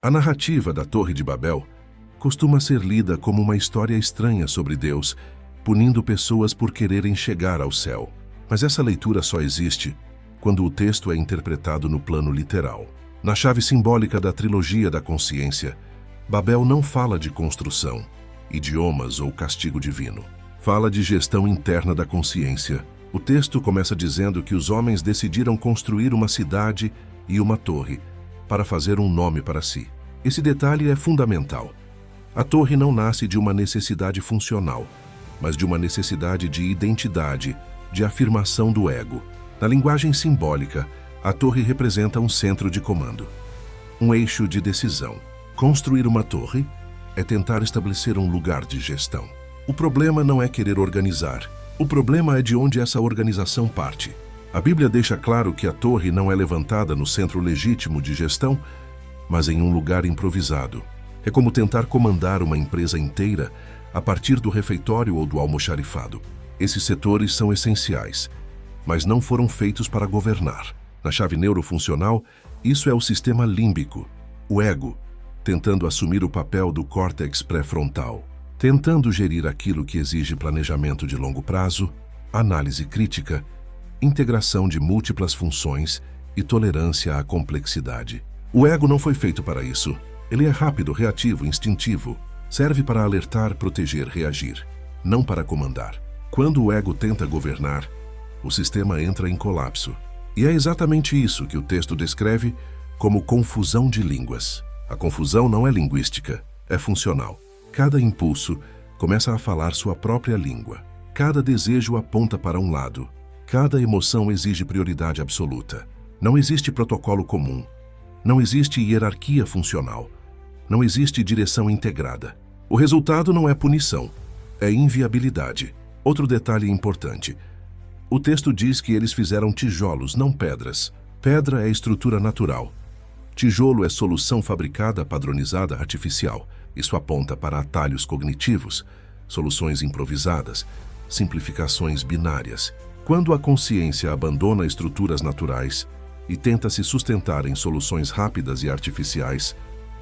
A narrativa da Torre de Babel costuma ser lida como uma história estranha sobre Deus, punindo pessoas por quererem chegar ao céu. Mas essa leitura só existe quando o texto é interpretado no plano literal. Na chave simbólica da trilogia da consciência, Babel não fala de construção, idiomas ou castigo divino. Fala de gestão interna da consciência. O texto começa dizendo que os homens decidiram construir uma cidade e uma torre para fazer um nome para si. Esse detalhe é fundamental. A torre não nasce de uma necessidade funcional, mas de uma necessidade de identidade, de afirmação do ego. Na linguagem simbólica, a torre representa um centro de comando, um eixo de decisão. Construir uma torre é tentar estabelecer um lugar de gestão. O problema não é querer organizar. O problema é de onde essa organização parte. A Bíblia deixa claro que a torre não é levantada no centro legítimo de gestão, mas em um lugar improvisado. É como tentar comandar uma empresa inteira a partir do refeitório ou do almoxarifado. Esses setores são essenciais, mas não foram feitos para governar. Na chave neurofuncional, isso é o sistema límbico, o ego, tentando assumir o papel do córtex pré-frontal, tentando gerir aquilo que exige planejamento de longo prazo, análise crítica, integração de múltiplas funções e tolerância à complexidade. O ego não foi feito para isso. Ele é rápido, reativo, instintivo. Serve para alertar, proteger, reagir, não para comandar. Quando o ego tenta governar, o sistema entra em colapso. E é exatamente isso que o texto descreve como confusão de línguas. A confusão não é linguística, é funcional. Cada impulso começa a falar sua própria língua. Cada desejo aponta para um lado. Cada emoção exige prioridade absoluta. Não existe protocolo comum. Não existe hierarquia funcional. Não existe direção integrada. O resultado não é punição, é inviabilidade. Outro detalhe importante. O texto diz que eles fizeram tijolos, não pedras. Pedra é estrutura natural. Tijolo é solução fabricada, padronizada, artificial. Isso aponta para atalhos cognitivos, soluções improvisadas, simplificações binárias. Quando a consciência abandona estruturas naturais e tenta se sustentar em soluções rápidas e artificiais,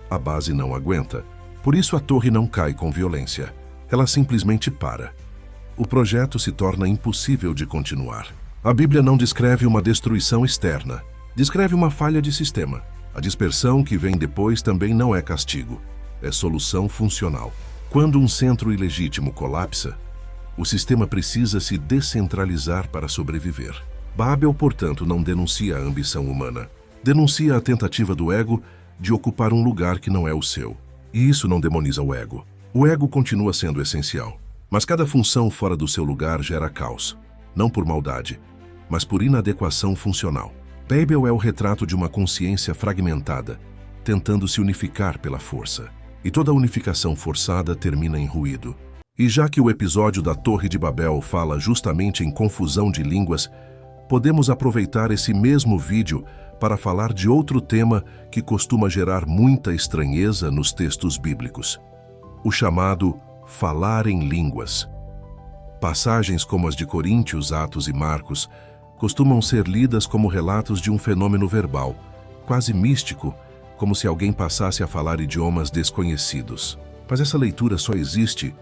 a base não aguenta. Por isso a torre não cai com violência. Ela simplesmente para. O projeto se torna impossível de continuar. A Bíblia não descreve uma destruição externa. Descreve uma falha de sistema. A dispersão que vem depois também não é castigo. É solução funcional. Quando um centro ilegítimo colapsa, o sistema precisa se descentralizar para sobreviver. Babel, portanto, não denuncia a ambição humana. Denuncia a tentativa do ego de ocupar um lugar que não é o seu. E isso não demoniza o ego. O ego continua sendo essencial. Mas cada função fora do seu lugar gera caos. Não por maldade, mas por inadequação funcional. Babel é o retrato de uma consciência fragmentada, tentando se unificar pela força. E toda unificação forçada termina em ruído. E já que o episódio da Torre de Babel fala justamente em confusão de línguas, podemos aproveitar esse mesmo vídeo para falar de outro tema que costuma gerar muita estranheza nos textos bíblicos: o chamado falar em línguas. Passagens como as de Coríntios, Atos e Marcos costumam ser lidas como relatos de um fenômeno verbal, quase místico, como se alguém passasse a falar idiomas desconhecidos. Mas essa leitura só existe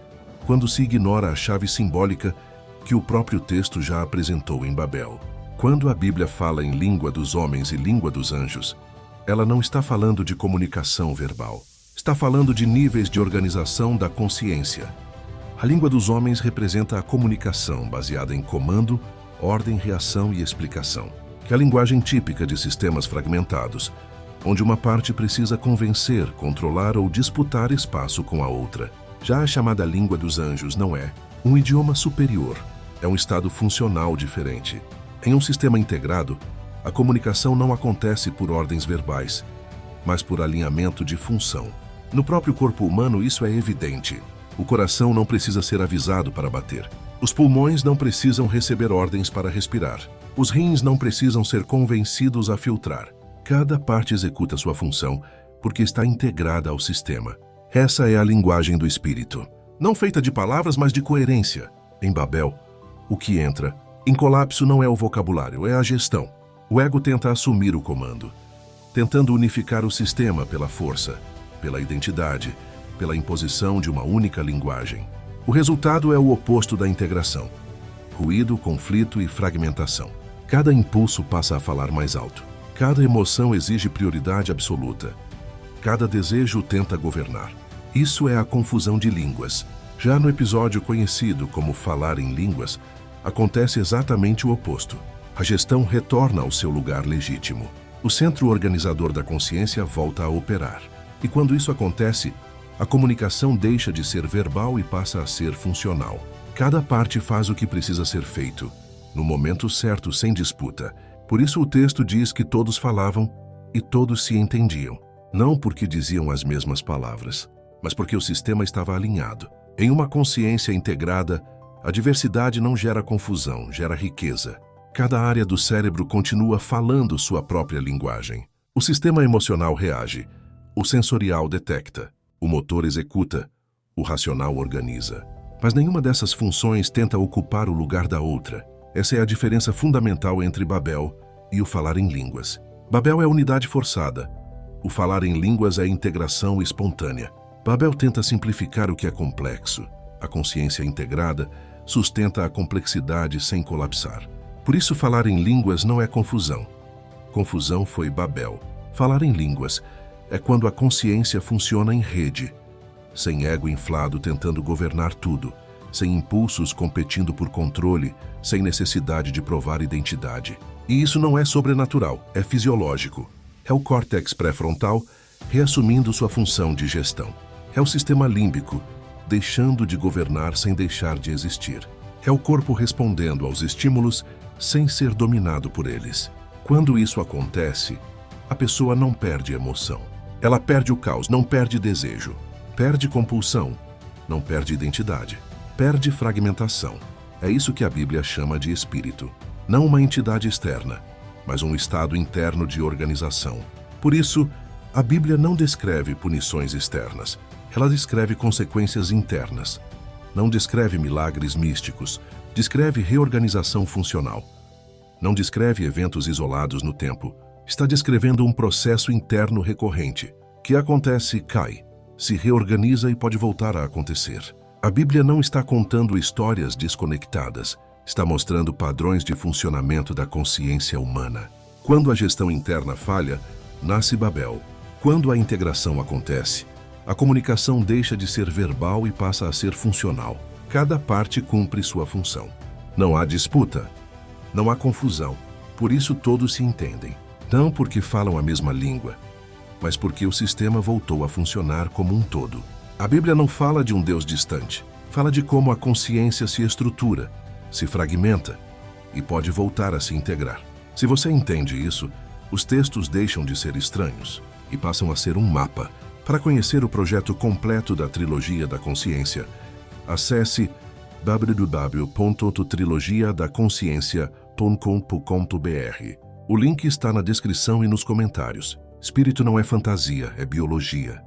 quando se ignora a chave simbólica que o próprio texto já apresentou em Babel. Quando a Bíblia fala em língua dos homens e língua dos anjos, ela não está falando de comunicação verbal. Está falando de níveis de organização da consciência. A língua dos homens representa a comunicação baseada em comando, ordem, reação e explicação, que é a linguagem típica de sistemas fragmentados, onde uma parte precisa convencer, controlar ou disputar espaço com a outra. Já a chamada língua dos anjos não é um idioma superior, é um estado funcional diferente. Em um sistema integrado, a comunicação não acontece por ordens verbais, mas por alinhamento de função. No próprio corpo humano isso é evidente. O coração não precisa ser avisado para bater. Os pulmões não precisam receber ordens para respirar. Os rins não precisam ser convencidos a filtrar. Cada parte executa sua função porque está integrada ao sistema. Essa é a linguagem do espírito. Não feita de palavras, mas de coerência. Em Babel, o que entra em colapso não é o vocabulário, é a gestão. O ego tenta assumir o comando. tentando unificar o sistema pela força, pela identidade, pela imposição de uma única linguagem. O resultado é o oposto da integração: ruído, conflito e fragmentação. Cada impulso passa a falar mais alto. Cada emoção exige prioridade absoluta. Cada desejo tenta governar. Isso é a confusão de línguas. Já no episódio conhecido como Falar em Línguas, acontece exatamente o oposto. A gestão retorna ao seu lugar legítimo. O centro organizador da consciência volta a operar. E quando isso acontece, a comunicação deixa de ser verbal e passa a ser funcional. Cada parte faz o que precisa ser feito, no momento certo, sem disputa. Por isso o texto diz que todos falavam e todos se entendiam. Não porque diziam as mesmas palavras, mas porque o sistema estava alinhado. Em uma consciência integrada, a diversidade não gera confusão, gera riqueza. Cada área do cérebro continua falando sua própria linguagem. O sistema emocional reage, o sensorial detecta, o motor executa, o racional organiza. Mas nenhuma dessas funções tenta ocupar o lugar da outra. Essa é a diferença fundamental entre Babel e o falar em línguas. Babel é unidade forçada. O falar em línguas é integração espontânea. Babel tenta simplificar o que é complexo. A consciência integrada sustenta a complexidade sem colapsar. Por isso, falar em línguas não é confusão. Confusão foi Babel. Falar em línguas é quando a consciência funciona em rede, sem ego inflado tentando governar tudo, sem impulsos competindo por controle, sem necessidade de provar identidade. E isso não é sobrenatural, é fisiológico. É o córtex pré-frontal reassumindo sua função de gestão. É o sistema límbico deixando de governar sem deixar de existir. É o corpo respondendo aos estímulos sem ser dominado por eles. Quando isso acontece, a pessoa não perde emoção. Ela perde o caos, não perde desejo. Perde compulsão, não perde identidade. Perde fragmentação. É isso que a Bíblia chama de espírito. Não uma entidade externa, mas um estado interno de organização. Por isso, a Bíblia não descreve punições externas. Ela descreve consequências internas. Não descreve milagres místicos. Descreve reorganização funcional. Não descreve eventos isolados no tempo. Está descrevendo um processo interno recorrente, que acontece e cai, se reorganiza e pode voltar a acontecer. A Bíblia não está contando histórias desconectadas, está mostrando padrões de funcionamento da consciência humana. Quando a gestão interna falha, nasce Babel. Quando a integração acontece, a comunicação deixa de ser verbal e passa a ser funcional. Cada parte cumpre sua função. Não há disputa, não há confusão. Por isso todos se entendem. Não porque falam a mesma língua, mas porque o sistema voltou a funcionar como um todo. A Bíblia não fala de um Deus distante. Fala de como a consciência se estrutura, se fragmenta e pode voltar a se integrar. Se você entende isso, os textos deixam de ser estranhos e passam a ser um mapa. Para conhecer o projeto completo da Trilogia da Consciência, acesse www.trilogiadaconsciencia.com.br. O link está na descrição e nos comentários. Espírito não é fantasia, é biologia.